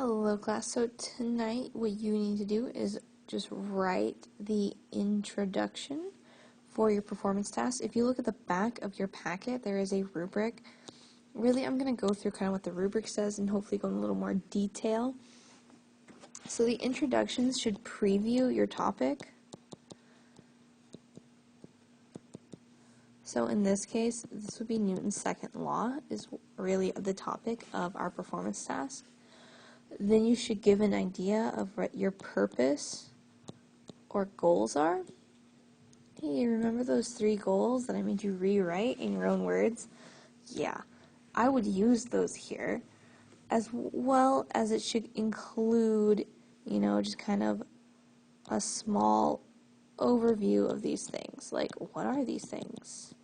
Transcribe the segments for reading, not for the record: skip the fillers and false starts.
Hello class, so tonight what you need to do is just write the introduction for your performance task. If you look at the back of your packet, there is a rubric. Really, I'm going to go through kind of what the rubric says and hopefully go in a little more detail. So the introductions should preview your topic. So in this case, this would be Newton's second law is really the topic of our performance task. Then you should give an idea of what your purpose or goals are. Hey, remember those 3 goals that I made you rewrite in your own words? Yeah, I would use those here, as well as it should include, just kind of a small overview of these things. Like, what are these things?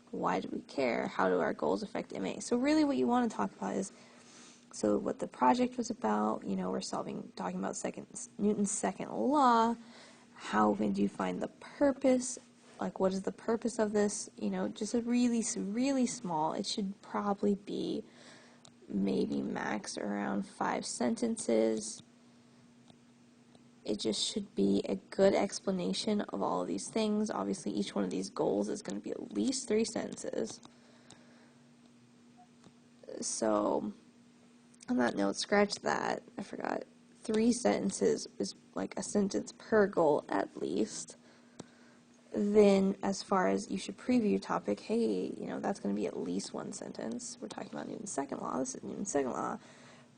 Why do we care? How do our goals affect MA? So really what you want to talk about is what the project was about. We're talking about Newton's second law. How would you find the purpose? Like, what is the purpose of this? Just a really, really small. It should probably be maybe max around 5 sentences. It just should be a good explanation of all of these things. Obviously, each one of these goals is going to be at least 3 sentences. So, on that note, scratch that. I forgot. 3 sentences is like a sentence per goal at least. Then, as far as you should preview your topic, hey, that's going to be at least 1 sentence. We're talking about Newton's second law. This is Newton's second law.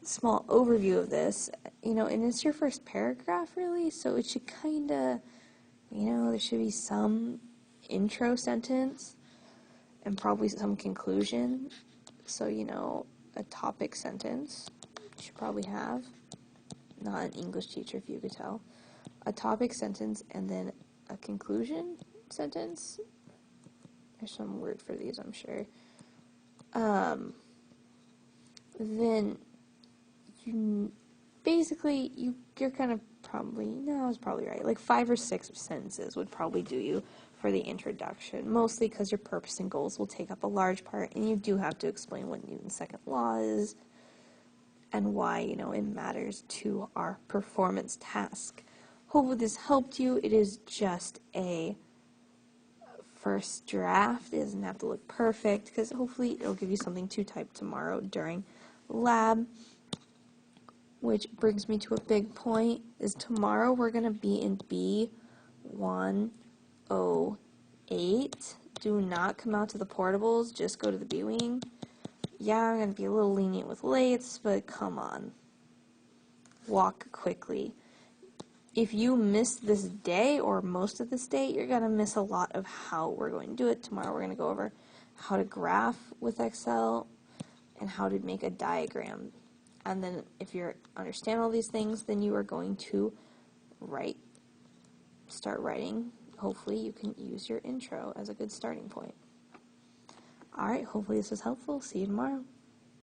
Small overview of this, and it's your first paragraph, really, so it should kind of, there should be some intro sentence and probably some conclusion. So, a topic sentence you should probably have. Not an English teacher, if you could tell. A topic sentence and then a conclusion sentence. There's some word for these, I'm sure. Then you're kind of I was probably right. Like 5 or 6 sentences would probably do you for the introduction, mostly because your purpose and goals will take up a large part, and you do have to explain what Newton's second law is and why, it matters to our performance task. Hopefully this helped you. It is just a first draft. It doesn't have to look perfect, because hopefully it'll give you something to type tomorrow during lab. Which brings me to a big point, is tomorrow we're going to be in B108. Do not come out to the portables, just go to the B wing. Yeah, I'm going to be a little lenient with lates, but come on. Walk quickly. If you miss this day or most of this day, you're going to miss a lot of how we're going to do it. Tomorrow we're going to go over how to graph with Excel and how to make a diagram. And then if you understand all these things, then you are going to start writing. Hopefully you can use your intro as a good starting point. All right, hopefully this was helpful. See you tomorrow.